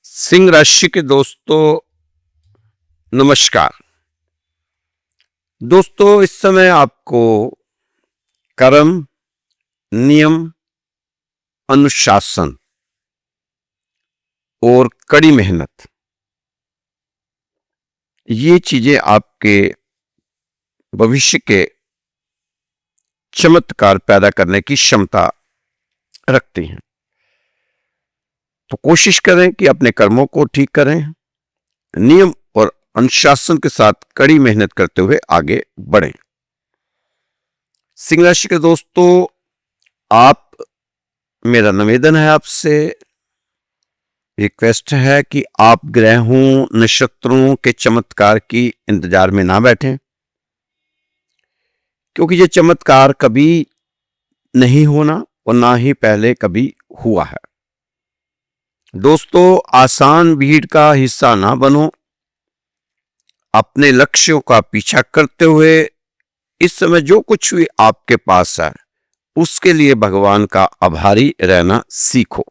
सिंह राशि के दोस्तों, नमस्कार। दोस्तों, इस समय आपको कर्म, नियम, अनुशासन और कड़ी मेहनत, ये चीजें आपके भविष्य के चमत्कार पैदा करने की क्षमता रखती हैं। तो कोशिश करें कि अपने कर्मों को ठीक करें, नियम और अनुशासन के साथ कड़ी मेहनत करते हुए आगे बढ़ें। सिंह राशि के दोस्तों, मेरा निवेदन है आपसे, रिक्वेस्ट है कि आप ग्रहों, नक्षत्रों के चमत्कार की इंतजार में ना बैठें, क्योंकि ये चमत्कार कभी नहीं होना और ना ही पहले कभी हुआ है। दोस्तों, आसान भीड़ का हिस्सा ना बनो। अपने लक्ष्यों का पीछा करते हुए इस समय जो कुछ भी आपके पास है, उसके लिए भगवान का आभारी रहना सीखो।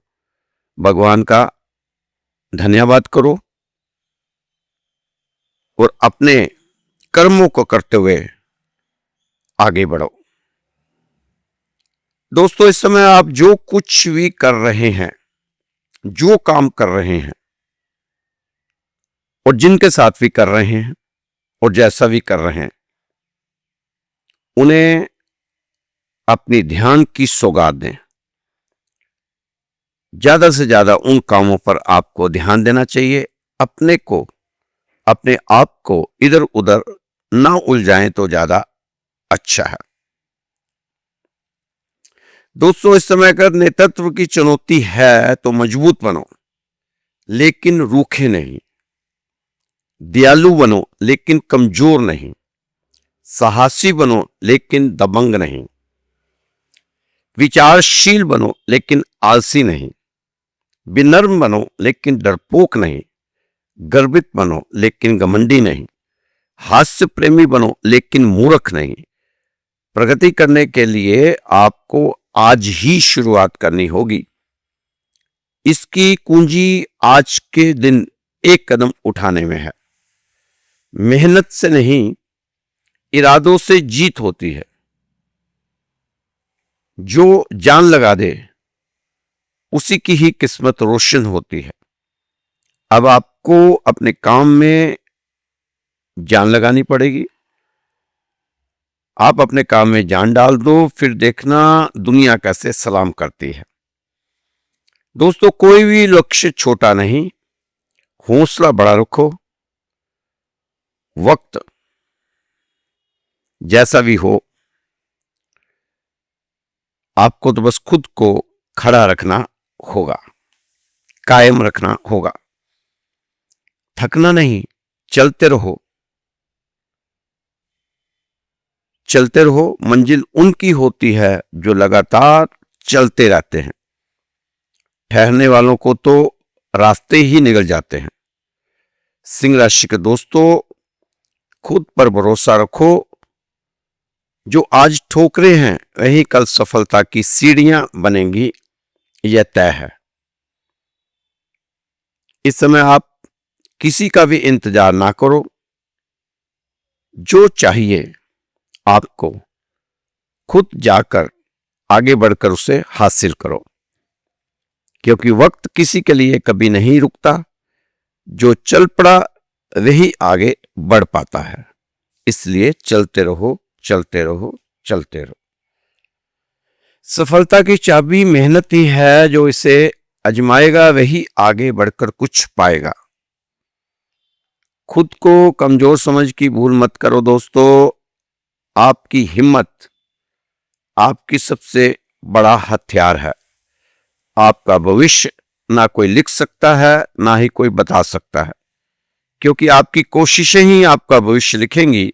भगवान का धन्यवाद करो और अपने कर्मों को करते हुए आगे बढ़ो। दोस्तों, इस समय आप जो कुछ भी कर रहे हैं, जो काम कर रहे हैं और जिनके साथ भी कर रहे हैं और जैसा भी कर रहे हैं, उन्हें अपनी ध्यान की सौगात दें। ज्यादा से ज्यादा उन कामों पर आपको ध्यान देना चाहिए। अपने आप को इधर उधर ना उलझाएं तो ज्यादा अच्छा है। दोस्तों, इस समय अगर नेतृत्व की चुनौती है तो मजबूत बनो, लेकिन रूखे नहीं। दयालु बनो, लेकिन कमजोर नहीं। साहसी बनो, लेकिन दबंग नहीं। विचारशील बनो, लेकिन आलसी नहीं। विनम्र बनो, लेकिन डरपोक नहीं। गर्वित बनो, लेकिन घमंडी नहीं। हास्य प्रेमी बनो, लेकिन मूर्ख नहीं। प्रगति करने के लिए आपको आज ही शुरुआत करनी होगी। इसकी कुंजी आज के दिन एक कदम उठाने में है। मेहनत से नहीं, इरादों से जीत होती है। जो जान लगा दे, उसी की ही किस्मत रोशन होती है। अब आपको अपने काम में जान लगानी पड़ेगी। आप अपने काम में जान डाल दो, फिर देखना दुनिया कैसे सलाम करती है। दोस्तों, कोई भी लक्ष्य छोटा नहीं, हौसला बड़ा रखो। वक्त जैसा भी हो, आपको तो बस खुद को खड़ा रखना होगा, कायम रखना होगा। थकना नहीं, चलते रहो। चलते रहो। मंजिल उनकी होती है जो लगातार चलते रहते हैं। ठहरने वालों को तो रास्ते ही निकल जाते हैं। सिंह राशि के दोस्तों, खुद पर भरोसा रखो। जो आज ठोकरे हैं, वही कल सफलता की सीढ़ियां बनेंगी, यह तय है। इस समय आप किसी का भी इंतजार ना करो। जो चाहिए आपको, खुद जाकर आगे बढ़कर उसे हासिल करो, क्योंकि वक्त किसी के लिए कभी नहीं रुकता। जो चल पड़ा वही आगे बढ़ पाता है। इसलिए चलते रहो, चलते रहो, चलते रहो। सफलता की चाबी मेहनत ही है। जो इसे आजमाएगा वही आगे बढ़कर कुछ पाएगा। खुद को कमजोर समझ की भूल मत करो दोस्तों। आपकी हिम्मत आपकी सबसे बड़ा हथियार है। आपका भविष्य ना कोई लिख सकता है, ना ही कोई बता सकता है, क्योंकि आपकी कोशिशें ही आपका भविष्य लिखेंगी।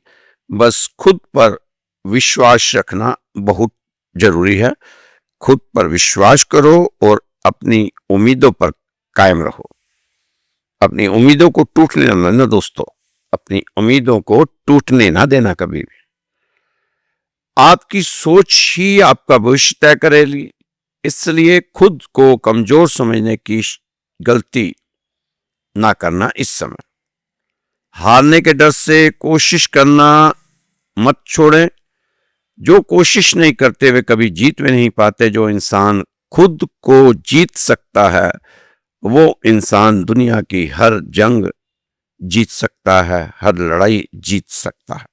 बस खुद पर विश्वास रखना बहुत जरूरी है। खुद पर विश्वास करो और अपनी उम्मीदों पर कायम रहो। अपनी उम्मीदों को टूटने ना देना दोस्तों। अपनी उम्मीदों को टूटने ना देना कभी भी। आपकी सोच ही आपका भविष्य तय करेगी। इसलिए खुद को कमजोर समझने की गलती ना करना इस समय। हारने के डर से कोशिश करना मत छोड़ें। जो कोशिश नहीं करते वे कभी जीत में नहीं पाते। जो इंसान खुद को जीत सकता है वो इंसान दुनिया की हर जंग जीत सकता है, हर लड़ाई जीत सकता है।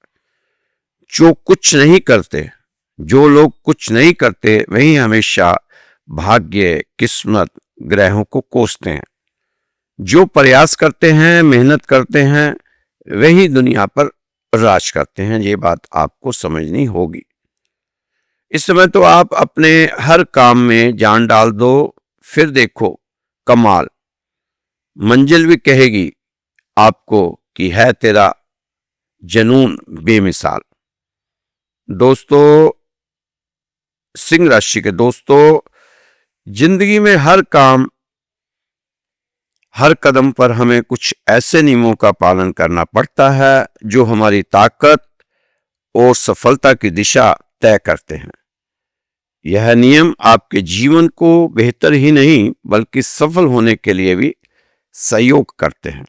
जो कुछ नहीं करते, जो लोग कुछ नहीं करते वही हमेशा भाग्य, किस्मत, ग्रहों को कोसते हैं। जो प्रयास करते हैं, मेहनत करते हैं, वही दुनिया पर राज करते हैं। ये बात आपको समझनी होगी। इस समय तो आप अपने हर काम में जान डाल दो, फिर देखो कमाल। मंजिल भी कहेगी आपको कि है तेरा जुनून बेमिसाल। दोस्तों, सिंह राशि के दोस्तों, जिंदगी में हर काम, हर कदम पर हमें कुछ ऐसे नियमों का पालन करना पड़ता है जो हमारी ताकत और सफलता की दिशा तय करते हैं। यह नियम आपके जीवन को बेहतर ही नहीं बल्कि सफल होने के लिए भी सहयोग करते हैं।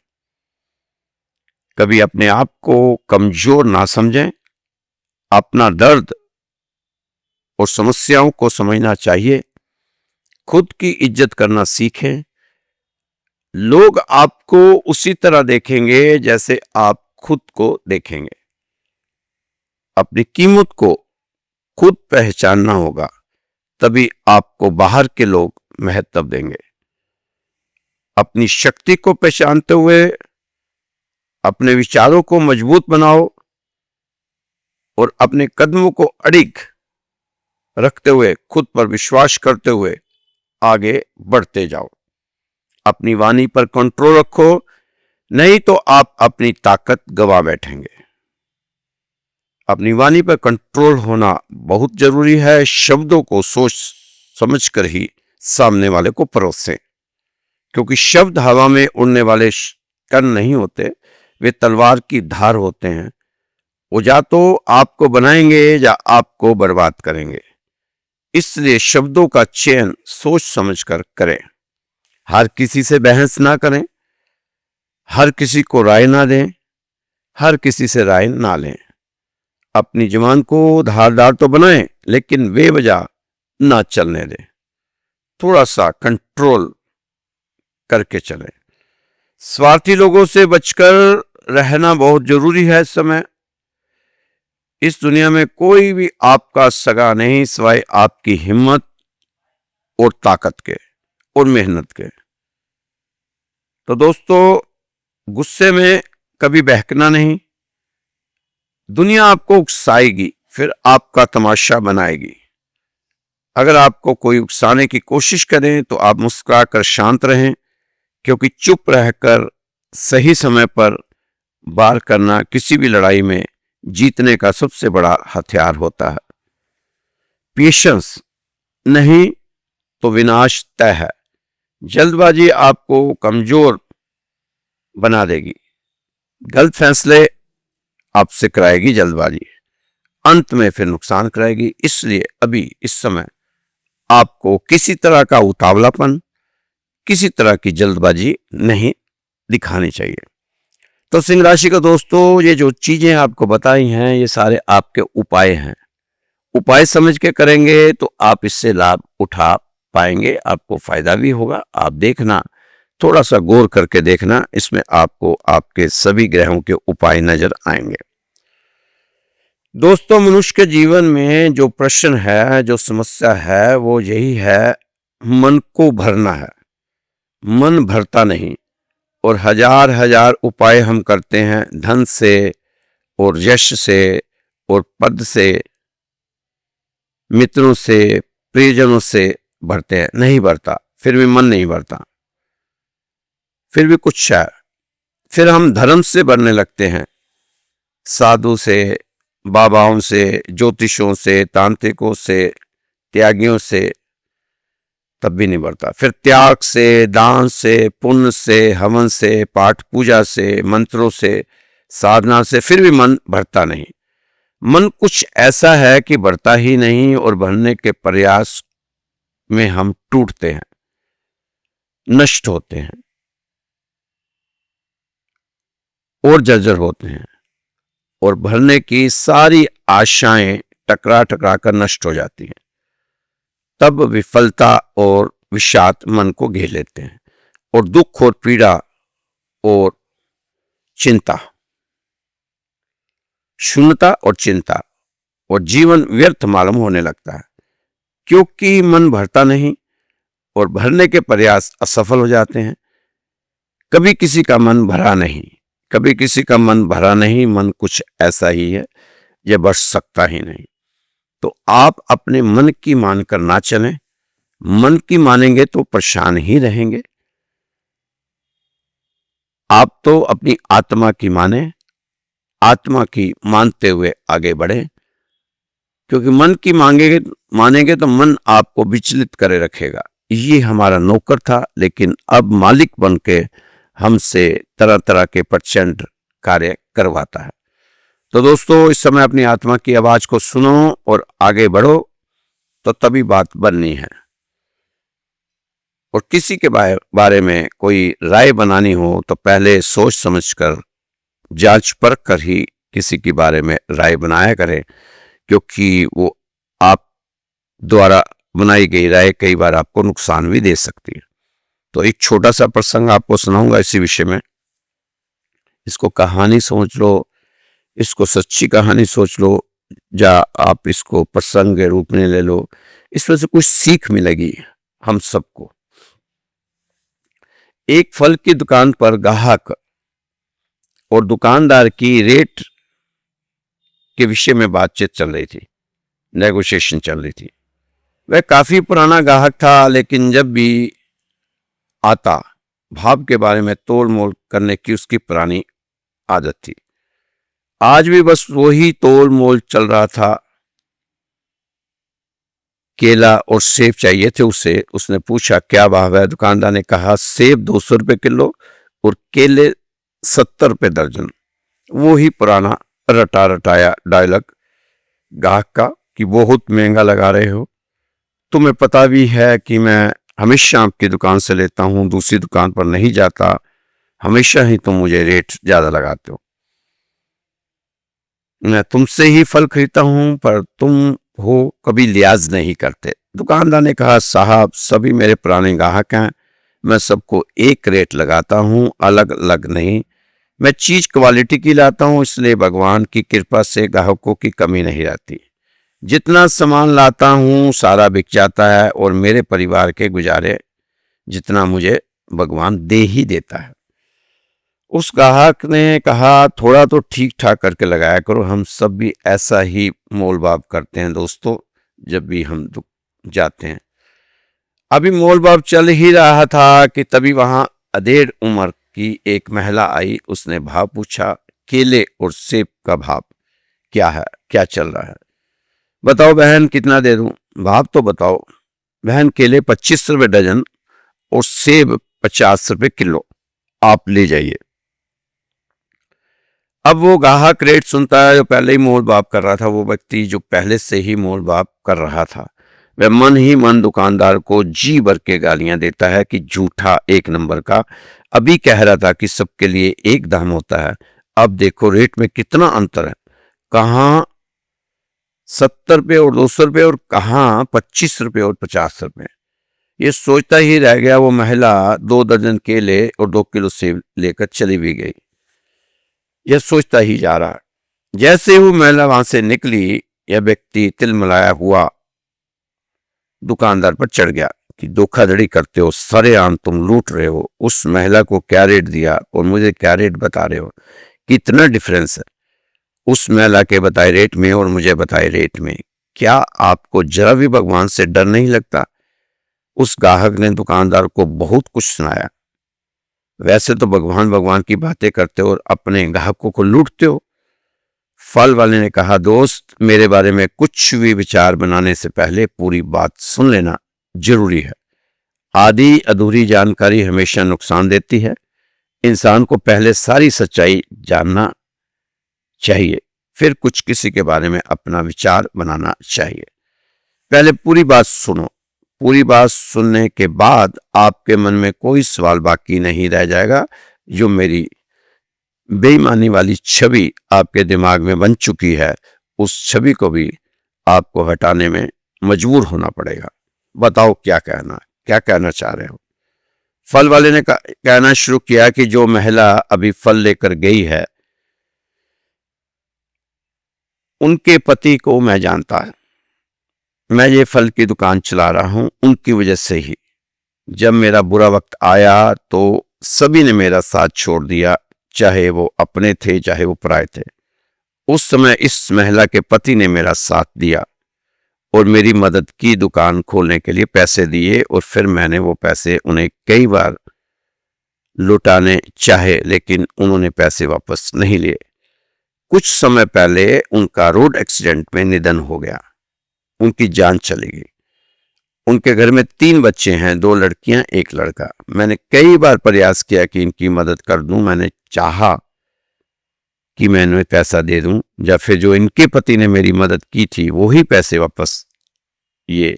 कभी अपने आप को कमजोर ना समझें। अपना दर्द और समस्याओं को समझना चाहिए। खुद की इज्जत करना सीखें। लोग आपको उसी तरह देखेंगे जैसे आप खुद को देखेंगे। अपनी कीमत को खुद पहचानना होगा, तभी आपको बाहर के लोग महत्व देंगे। अपनी शक्ति को पहचानते हुए अपने विचारों को मजबूत बनाओ और अपने कदमों को अडिग रखते हुए, खुद पर विश्वास करते हुए आगे बढ़ते जाओ। अपनी वाणी पर कंट्रोल रखो, नहीं तो आप अपनी ताकत गवा बैठेंगे। अपनी वाणी पर कंट्रोल होना बहुत जरूरी है। शब्दों को सोच समझकर ही सामने वाले को परोसें, क्योंकि शब्द हवा में उड़ने वाले कण नहीं होते, वे तलवार की धार होते हैं। वो या तो आपको बनाएंगे या आपको बर्बाद करेंगे। इसलिए शब्दों का चयन सोच समझकर करें। हर किसी से बहस ना करें, हर किसी को राय ना दें, हर किसी से राय ना लें। अपनी जुबान को धारदार तो बनाएं, लेकिन बेवजह ना चलने दें। थोड़ा सा कंट्रोल करके चलें। स्वार्थी लोगों से बचकर रहना बहुत जरूरी है। इस समय इस दुनिया में कोई भी आपका सगा नहीं सिवाय आपकी हिम्मत और ताकत के और मेहनत के। तो दोस्तों, गुस्से में कभी बहकना नहीं। दुनिया आपको उकसाएगी, फिर आपका तमाशा बनाएगी। अगर आपको कोई उकसाने की कोशिश करे तो आप मुस्कुराकर शांत रहें, क्योंकि चुप रहकर सही समय पर वार करना किसी भी लड़ाई में जीतने का सबसे बड़ा हथियार होता है। पेशेंस नहीं तो विनाश तय है। जल्दबाजी आपको कमजोर बना देगी। गलत फैसले आपसे कराएगी जल्दबाजी, अंत में फिर नुकसान कराएगी। इसलिए अभी इस समय आपको किसी तरह का उतावलापन, किसी तरह की जल्दबाजी नहीं दिखानी चाहिए। तो सिंह राशि का दोस्तों, ये जो चीजें आपको बताई हैं ये सारे आपके उपाय हैं। उपाय समझ के करेंगे तो आप इससे लाभ उठा पाएंगे, आपको फायदा भी होगा। आप देखना, थोड़ा सा गौर करके देखना, इसमें आपको आपके सभी ग्रहों के उपाय नजर आएंगे। दोस्तों, मनुष्य के जीवन में जो प्रश्न है, जो समस्या है, वो यही है, मन को भरना है। मन भरता नहीं और हजार हजार उपाय हम करते हैं, धन से और यश से और पद से, मित्रों से, प्रियजनों से भरते हैं, नहीं भरता। फिर भी मन नहीं भरता, फिर भी कुछ है। फिर हम धर्म से भरने लगते हैं, साधु से, बाबाओं से, ज्योतिषों से, तांत्रिकों से, त्यागियों से, तब भी नहीं बढ़ता। फिर त्याग से, दान से, पुण्य से, हवन से, पाठ पूजा से, मंत्रों से, साधना से, फिर भी मन भरता नहीं। मन कुछ ऐसा है कि बढ़ता ही नहीं और बढ़ने के प्रयास में हम टूटते हैं, नष्ट होते हैं। और जर्जर होते हैं और भरने की सारी आशाएं टकरा टकरा कर नष्ट हो जाती हैं। तब विफलता और विषाद मन को घेर लेते हैं और दुख और पीड़ा और चिंता, शून्यता और चिंता और जीवन व्यर्थ मालूम होने लगता है, क्योंकि मन भरता नहीं और भरने के प्रयास असफल हो जाते हैं। कभी किसी का मन भरा नहीं, कभी किसी का मन भरा नहीं, मन कुछ ऐसा ही है, यह बढ़ सकता ही नहीं। तो आप अपने मन की मानकर ना चलें, मन की मानेंगे तो परेशान ही रहेंगे। आप तो अपनी आत्मा की माने, आत्मा की मानते हुए आगे बढ़े, क्योंकि मन की मानेंगे तो मन आपको विचलित करे रखेगा। ये हमारा नौकर था, लेकिन अब मालिक बन के हमसे तरह तरह के प्रचंड कार्य करवाता है। तो दोस्तों, इस समय अपनी आत्मा की आवाज को सुनो और आगे बढ़ो, तो तभी बात बननी है। और किसी के बारे में कोई राय बनानी हो तो पहले सोच समझकर, जांच परख कर ही किसी के बारे में राय बनाया करें, क्योंकि वो आप द्वारा बनाई गई राय कई बार आपको नुकसान भी दे सकती है। तो एक छोटा सा प्रसंग आपको सुनाऊंगा इसी विषय में। इसको कहानी समझ लो, इसको सच्ची कहानी सोच लो, या आप इसको प्रसंग के रूप में ले लो। इसमें से कुछ सीख मिलेगी हम सबको। एक फल की दुकान पर ग्राहक और दुकानदार की रेट के विषय में बातचीत चल रही थी, नेगोशिएशन चल रही थी। वह काफी पुराना ग्राहक था, लेकिन जब भी आता भाव के बारे में तोल मोल करने की उसकी पुरानी आदत थी। आज भी बस वही तोल मोल चल रहा था। केला और सेब चाहिए थे उसे। उसने पूछा, क्या भाव है? दुकानदार ने कहा, सेब 200 रुपए किलो और केले 70 रुपए दर्जन। वो ही पुराना रटा रटाया डायलॉग ग्राहक का कि बहुत महंगा लगा रहे हो। तुम्हें पता भी है कि मैं हमेशा आपकी दुकान से लेता हूं, दूसरी दुकान पर नहीं जाता। हमेशा ही तुम मुझे रेट ज्यादा लगाते हो। मैं तुमसे ही फल खरीदता हूं, पर तुम हो कभी लिहाज नहीं करते। दुकानदार ने कहा, साहब सभी मेरे पुराने ग्राहक हैं, मैं सबको एक रेट लगाता हूं, अलग अलग नहीं। मैं चीज क्वालिटी की लाता हूं, इसलिए भगवान की कृपा से ग्राहकों की कमी नहीं रहती। जितना सामान लाता हूं सारा बिक जाता है और मेरे परिवार के गुजारे जितना मुझे भगवान दे ही देता है। उस ग्राहक ने कहा, थोड़ा तो ठीक ठाक करके लगाया करो, हम सब भी ऐसा ही मोल भाव करते हैं दोस्तों, जब भी हम जाते हैं। अभी मोल भाव चल ही रहा था कि तभी वहां अधेड़ उम्र की एक महिला आई। उसने भाव पूछा, केले और सेब का भाव क्या है, क्या चल रहा है? बताओ बहन, कितना दे दूं? भाव तो बताओ। बहन, केले 25 रुपए डजन और सेब 50 रुपए किलो, आप ले जाइए। अब वो ग्राहक रेट सुनता है जो पहले ही मोल भाव कर रहा था। वो व्यक्ति जो पहले से ही मोल भाव कर रहा था, वह मन ही मन दुकानदार को जी भर के गालियां देता है कि झूठा एक नंबर का। अभी कह रहा था कि सबके लिए एक दाम होता है, अब देखो रेट में कितना अंतर है। कहाँ 70 रुपये और 200 रुपये और कहाँ 25 रुपये और 50 रुपये। ये सोचता ही रह गया। वो महिला 2 दर्जन केले और 2 किलो सेब लेकर चली भी गई। यह सोचता ही जा रहा। जैसे वो महिला वहां से निकली, यह व्यक्ति तिलमिलाया हुआ दुकानदार पर चढ़ गया कि धोखाधड़ी करते हो, सरेआम तुम लूट रहे हो। उस महिला को क्या रेट दिया और मुझे क्या रेट बता रहे हो? कितना डिफरेंस है उस महिला के बताए रेट में और मुझे बताए रेट में। क्या आपको जरा भी भगवान से डर नहीं लगता? उस ग्राहक ने दुकानदार को बहुत कुछ सुनाया। वैसे तो भगवान भगवान की बातें करते हो और अपने ग्राहकों को लूटते हो। फल वाले ने कहा, दोस्त मेरे बारे में कुछ भी विचार बनाने से पहले पूरी बात सुन लेना जरूरी है। आधी अधूरी जानकारी हमेशा नुकसान देती है। इंसान को पहले सारी सच्चाई जानना चाहिए, फिर कुछ किसी के बारे में अपना विचार बनाना चाहिए। पहले पूरी बात सुनो। पूरी बात सुनने के बाद आपके मन में कोई सवाल बाकी नहीं रह जाएगा। जो मेरी बेईमानी वाली छवि आपके दिमाग में बन चुकी है, उस छवि को भी आपको हटाने में मजबूर होना पड़ेगा। बताओ क्या कहना है, क्या कहना चाह रहे हो। फल वाले ने कहना शुरू किया कि जो महिला अभी फल लेकर गई है, उनके पति को मैं जानता है। मैं ये फल की दुकान चला रहा हूं उनकी वजह से ही। जब मेरा बुरा वक्त आया तो सभी ने मेरा साथ छोड़ दिया, चाहे वो अपने थे चाहे वो पराए थे। उस समय इस महिला के पति ने मेरा साथ दिया और मेरी मदद की, दुकान खोलने के लिए पैसे दिए, और फिर मैंने वो पैसे उन्हें कई बार लुटाने चाहे, लेकिन उन्होंने पैसे वापस नहीं लिए। कुछ समय पहले उनका रोड एक्सीडेंट में निधन हो गया, उनकी जान चली गई। उनके घर में 3 बच्चे हैं, 2 लड़कियां 1 लड़का। मैंने कई बार प्रयास किया कि इनकी मदद कर दूं, मैंने चाहा कि मैं इन्हें पैसा दे दूं, या फिर जो इनके पति ने मेरी मदद की थी वो ही पैसे वापस ये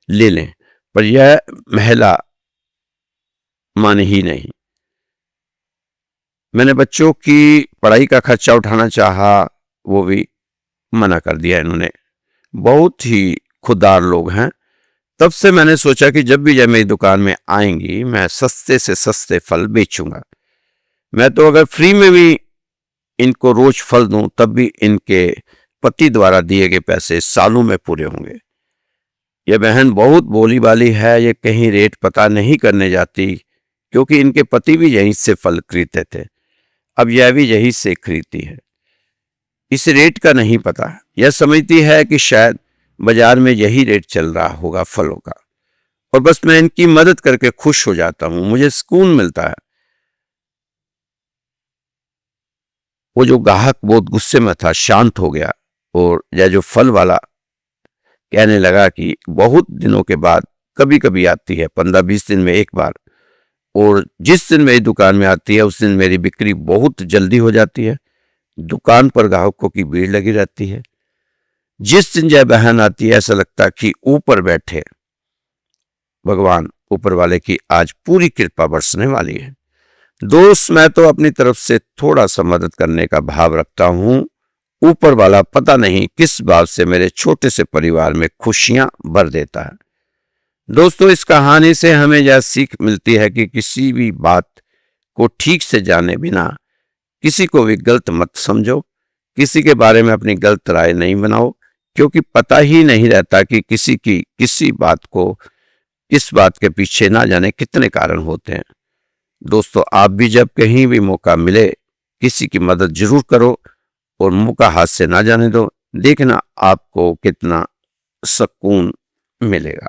ले लें, पर यह महिला माने ही नहीं। मैंने बच्चों की पढ़ाई का खर्चा उठाना चाहा, वो भी मना कर दिया इन्होंने। बहुत ही खुददार लोग हैं। तब से मैंने सोचा कि जब भी जब मेरी दुकान में आएंगी, मैं सस्ते से सस्ते फल बेचूंगा। मैं तो अगर फ्री में भी इनको रोज फल दूं, तब भी इनके पति द्वारा दिए गए पैसे सालों में पूरे होंगे। यह बहन बहुत भोली भाली है, ये कहीं रेट पता नहीं करने जाती, क्योंकि इनके पति भी यहीं से फल खरीदते थे, अब यह भी यहीं से खरीदती है। इस रेट का नहीं पता, यह समझती है कि शायद बाजार में यही रेट चल रहा होगा फलों का, और बस मैं इनकी मदद करके खुश हो जाता हूं, मुझे सुकून मिलता है। वो जो ग्राहक बहुत गुस्से में था शांत हो गया, और यह जो फल वाला कहने लगा कि बहुत दिनों के बाद कभी कभी आती है, 15-20 दिन में एक बार, और जिस दिन मेरी दुकान में आती है उस दिन मेरी बिक्री बहुत जल्दी हो जाती है। दुकान पर ग्राहकों की भीड़ लगी रहती है। जिस दिन यह बहन आती है ऐसा लगता है कि ऊपर बैठे भगवान ऊपर वाले की आज पूरी कृपा बरसने वाली है। दोस्त, मैं तो अपनी तरफ से थोड़ा सा मदद करने का भाव रखता हूं, ऊपर वाला पता नहीं किस बात से मेरे छोटे से परिवार में खुशियां भर देता है। दोस्तों, इस कहानी से हमें यह सीख मिलती है कि किसी भी बात को ठीक से जाने बिना किसी को भी गलत मत समझो, किसी के बारे में अपनी गलत राय नहीं बनाओ, क्योंकि पता ही नहीं रहता कि किसी बात को किस बात के पीछे ना जाने कितने कारण होते हैं। दोस्तों, आप भी जब कहीं भी मौका मिले किसी की मदद जरूर करो, और मौका हाथ से ना जाने दो, देखना आपको कितना सुकून मिलेगा।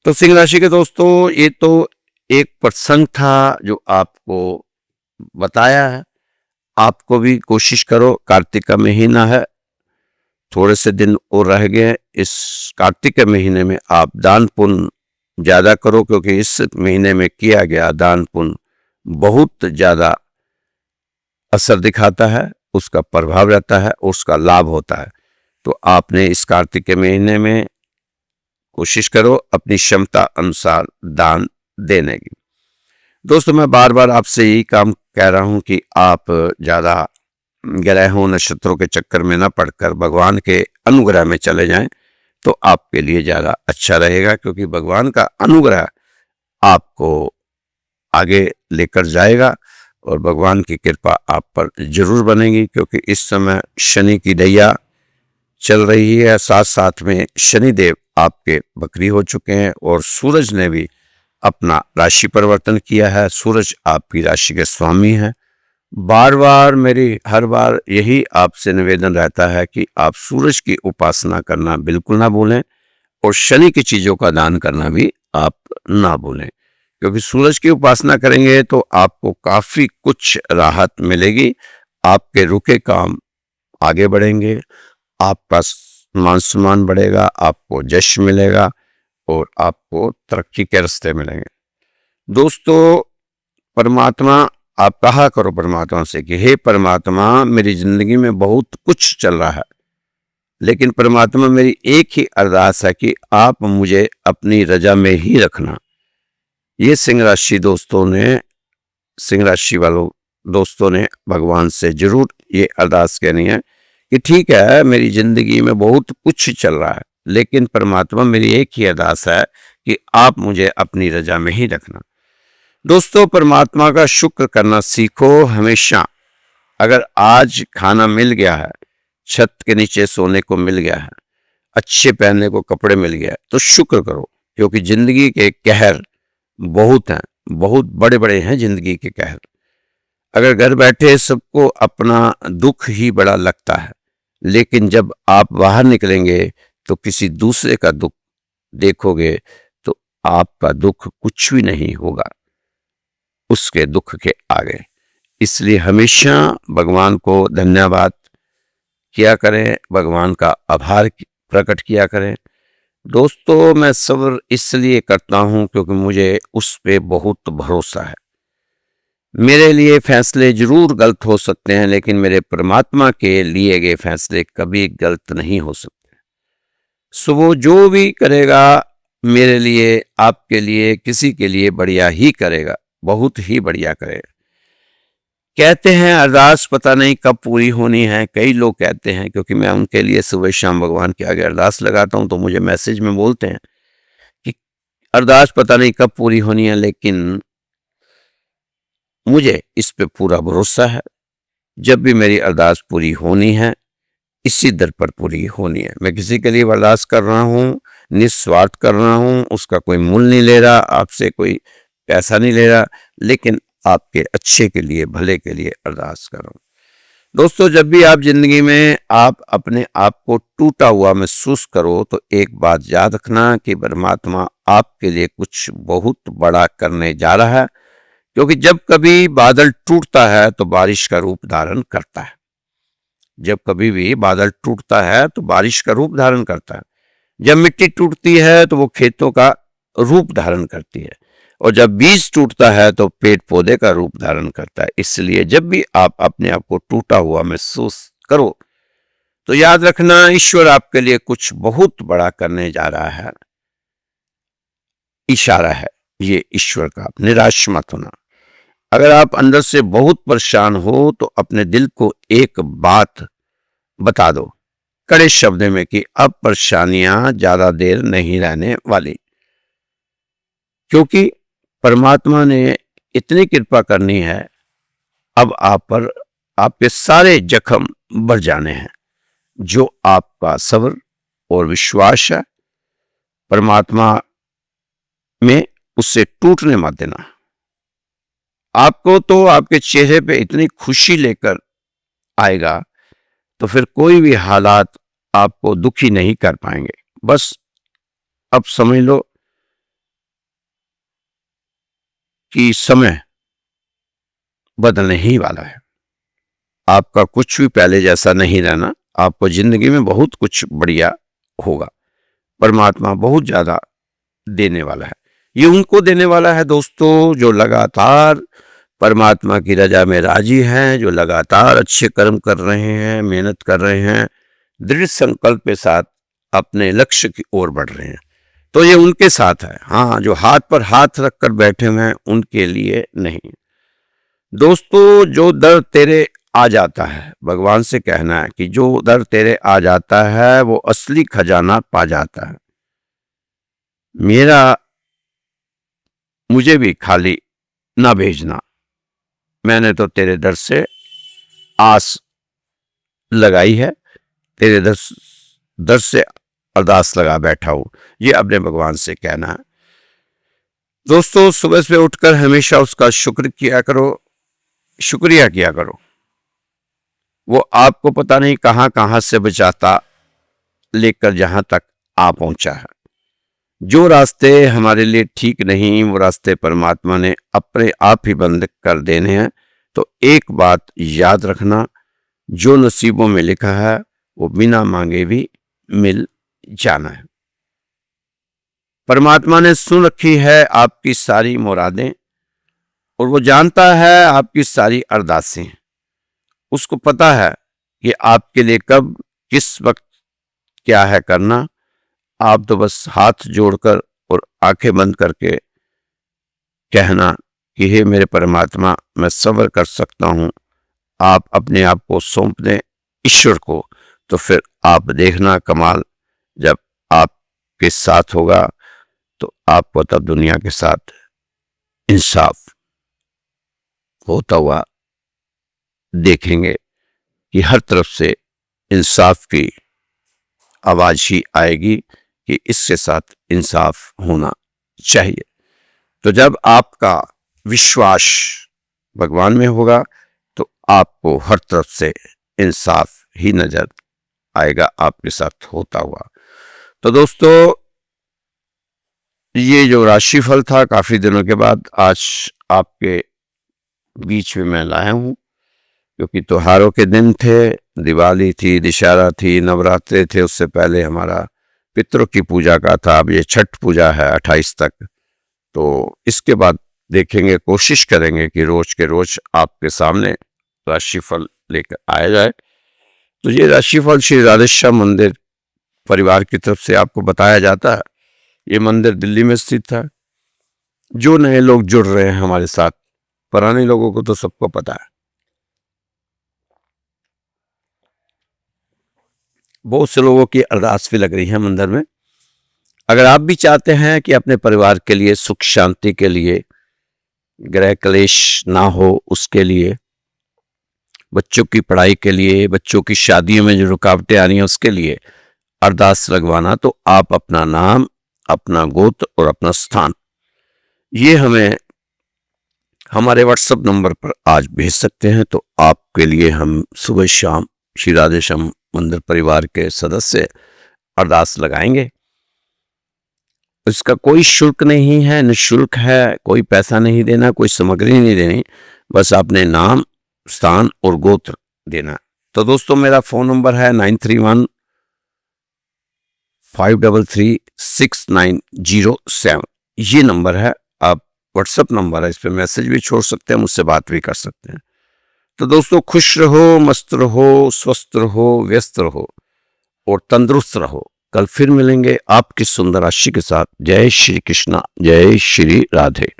तो सिंह राशि के दोस्तों, ये तो एक प्रसंग था जो आपको बताया है। आपको भी कोशिश करो, कार्तिक का महीना है, थोड़े से दिन और रह गए। इस कार्तिक के महीने में आप दान पुण्य ज्यादा करो, क्योंकि इस महीने में किया गया दान पुण्य बहुत ज्यादा असर दिखाता है, उसका प्रभाव रहता है, उसका लाभ होता है। तो आपने इस कार्तिक के महीने में कोशिश करो अपनी क्षमता अनुसार दान देने की। दोस्तों, मैं बार बार आपसे यही काम कह रहा हूं कि आप ज्यादा ग्रहों नक्षत्रों के चक्कर में न पड़कर भगवान के अनुग्रह में चले जाएं, तो आपके लिए ज्यादा अच्छा रहेगा, क्योंकि भगवान का अनुग्रह आपको आगे लेकर जाएगा और भगवान की कृपा आप पर जरूर बनेगी। क्योंकि इस समय शनि की दैया चल रही है, साथ साथ में शनिदेव आपके बकरी हो चुके हैं, और सूरज ने भी अपना राशि परिवर्तन किया है। सूरज आपकी राशि के स्वामी है। बार बार मेरी हर बार यही आपसे निवेदन रहता है कि आप सूरज की उपासना करना बिल्कुल ना भूलें, और शनि की चीजों का दान करना भी आप ना भूलें, क्योंकि सूरज की उपासना करेंगे तो आपको काफी कुछ राहत मिलेगी। आपके रुके काम आगे बढ़ेंगे, आपका मान सम्मान बढ़ेगा, आपको यश मिलेगा, और आपको तरक्की के रास्ते मिलेंगे। दोस्तों, परमात्मा, आप कहा करो परमात्मा से कि हे परमात्मा, मेरी जिंदगी में बहुत कुछ चल रहा है, लेकिन परमात्मा मेरी एक ही अरदास है कि आप मुझे अपनी रजा में ही रखना। ये सिंह राशि दोस्तों ने, सिंह राशि वालों दोस्तों ने भगवान से जरूर ये अरदास करनी है कि ठीक है, मेरी जिंदगी में बहुत कुछ चल रहा है, लेकिन परमात्मा मेरी एक ही अरदास है कि आप मुझे अपनी रजा में ही रखना। दोस्तों, परमात्मा का शुक्र करना सीखो हमेशा। अगर आज खाना मिल गया है, छत के नीचे सोने को मिल गया है, अच्छे पहनने को कपड़े मिल गया है, तो शुक्र करो, क्योंकि जिंदगी के कहर बहुत हैं, बहुत बड़े बड़े हैं जिंदगी के कहर। अगर घर बैठे सबको अपना दुख ही बड़ा लगता है, लेकिन जब आप बाहर निकलेंगे तो किसी दूसरे का दुख देखोगे तो आपका दुख कुछ भी नहीं होगा उसके दुख के आगे। इसलिए हमेशा भगवान को धन्यवाद किया करें, भगवान का आभार प्रकट किया करें। दोस्तों, मैं सब्र इसलिए करता हूं क्योंकि मुझे उस पे बहुत भरोसा है। मेरे लिए फैसले जरूर गलत हो सकते हैं, लेकिन मेरे परमात्मा के लिए गए फैसले कभी गलत नहीं हो सकते। सो वो जो भी करेगा मेरे लिए, आपके लिए, किसी के लिए बढ़िया ही करेगा, बहुत ही बढ़िया करेगा। कहते हैं अरदास पता नहीं कब पूरी होनी है, कई लोग कहते हैं, क्योंकि मैं उनके लिए सुबह शाम भगवान के आगे अरदास लगाता हूं तो मुझे मैसेज में बोलते हैं कि अरदास पता नहीं कब पूरी होनी है, लेकिन मुझे इस पे पूरा भरोसा है। जब भी मेरी अरदास पूरी होनी है, इसी दर पर पूरी होनी है। मैं किसी के लिए अरदास कर रहा हूँ, निस्वार्थ कर रहा हूँ, उसका कोई मूल्य नहीं ले रहा, आपसे कोई पैसा नहीं ले रहा, लेकिन आपके अच्छे के लिए, भले के लिए अरदास कर रहा हूँ। दोस्तों, जब भी आप जिंदगी में आप अपने आप को टूटा हुआ महसूस करो तो एक बात याद रखना कि परमात्मा आपके लिए कुछ बहुत बड़ा करने जा रहा है, क्योंकि जब कभी बादल टूटता है तो बारिश का रूप धारण करता है। जब कभी भी बादल टूटता है तो बारिश का रूप धारण करता है। जब मिट्टी टूटती है तो वो खेतों का रूप धारण करती है, और जब बीज टूटता है तो पेड़ पौधे का रूप धारण करता है। इसलिए जब भी आप अपने आप को टूटा हुआ महसूस करो तो याद रखना, ईश्वर आपके लिए कुछ बहुत बड़ा करने जा रहा है। इशारा है ये ईश्वर का, निराश मत होना। अगर आप अंदर से बहुत परेशान हो तो अपने दिल को एक बात बता दो कड़े शब्द में कि अब परेशानियां ज्यादा देर नहीं रहने वाली, क्योंकि परमात्मा ने इतनी कृपा करनी है, अब आप पर आपके सारे जख्म भर जाने हैं। जो आपका सब्र और विश्वास है परमात्मा में, उससे टूटने मत देना। आपको तो आपके चेहरे पे इतनी खुशी लेकर आएगा तो फिर कोई भी हालात आपको दुखी नहीं कर पाएंगे। बस अब समझ लो कि समय बदलने ही वाला है। आपका कुछ भी पहले जैसा नहीं रहना, आपको जिंदगी में बहुत कुछ बढ़िया होगा। परमात्मा बहुत ज्यादा देने वाला है। ये उनको देने वाला है दोस्तों जो लगातार परमात्मा की रजा में राजी हैं, जो लगातार अच्छे कर्म कर रहे हैं, मेहनत कर रहे हैं, दृढ़ संकल्प के साथ अपने लक्ष्य की ओर बढ़ रहे हैं, तो ये उनके साथ है। हाँ, जो हाथ पर हाथ रखकर बैठे हुए हैं उनके लिए नहीं। दोस्तों, जो दर तेरे आ जाता है, भगवान से कहना है कि जो दर तेरे आ जाता है वो असली खजाना पा जाता है। मुझे भी खाली ना भेजना, मैंने तो तेरे दर से आस लगाई है, तेरे दर से अरदास लगा बैठा हूं, ये अपने भगवान से कहना है। दोस्तों, सुबह से उठकर हमेशा उसका शुक्र किया करो, शुक्रिया किया करो। वो आपको पता नहीं कहां कहां से बचाता लेकर जहां तक आ पहुंचा है। जो रास्ते हमारे लिए ठीक नहीं, वो रास्ते परमात्मा ने अपने आप ही बंद कर देने हैं। तो एक बात याद रखना, जो नसीबों में लिखा है वो बिना मांगे भी मिल जाना है। परमात्मा ने सुन रखी है आपकी सारी मुरादें, और वो जानता है आपकी सारी अरदासें। उसको पता है कि आपके लिए कब किस वक्त क्या है करना। आप तो बस हाथ जोड़कर और आंखें बंद करके कहना कि हे मेरे परमात्मा, मैं सब्र कर सकता हूँ, आप अपने आप को सौंप दें ईश्वर को, तो फिर आप देखना कमाल जब आपके साथ होगा, तो आपको तब दुनिया के साथ इंसाफ होता हुआ देखेंगे कि हर तरफ से इंसाफ की आवाज ही आएगी कि इसके साथ इंसाफ होना चाहिए। तो जब आपका विश्वास भगवान में होगा तो आपको हर तरफ से इंसाफ ही नजर आएगा आपके साथ होता हुआ। तो दोस्तों, ये जो राशिफल था काफी दिनों के बाद आज आपके बीच में मैं लाया हूं, क्योंकि त्योहारों के दिन थे, दिवाली थी, दशहरा थी, नवरात्रे थे, उससे पहले हमारा पितरों की पूजा का था, अब ये छठ पूजा है 28 तक। तो इसके बाद देखेंगे, कोशिश करेंगे कि रोज के रोज आपके सामने राशिफल लेकर आया जाए। तो ये राशिफल श्री राधेश्याम मंदिर परिवार की तरफ से आपको बताया जाता है। ये मंदिर दिल्ली में स्थित था। जो नए लोग जुड़ रहे हैं हमारे साथ, पुराने लोगों को तो सबको पता है। बहुत से लोगों की अरदास भी लग रही है मंदिर में। अगर आप भी चाहते हैं कि अपने परिवार के लिए, सुख शांति के लिए, ग्रह क्लेश ना हो, उसके लिए, बच्चों की पढ़ाई के लिए, बच्चों की शादियों में जो रुकावटें आ रही हैं उसके लिए अरदास लगवाना, तो आप अपना नाम, अपना गोत्र और अपना स्थान ये हमें हमारे व्हाट्सएप नंबर पर आज भेज सकते हैं। तो आपके लिए हम सुबह शाम श्री राधेश्याम मंदिर परिवार के सदस्य अरदास लगाएंगे। इसका कोई शुल्क नहीं है, निःशुल्क है, कोई पैसा नहीं देना, कोई सामग्री नहीं देनी, बस अपने नाम, स्थान और गोत्र देना। तो दोस्तों, मेरा फोन नंबर है 9315336907। ये नंबर है, आप व्हाट्सएप नंबर है, इस पर मैसेज भी छोड़ सकते हैं, मुझसे बात भी कर सकते हैं। तो दोस्तों, खुश रहो, मस्त रहो, स्वस्थ रहो, व्यस्त रहो और तंदुरुस्त रहो। कल फिर मिलेंगे आपकी सुंदर राशि के साथ। जय श्री कृष्णा, जय श्री राधे।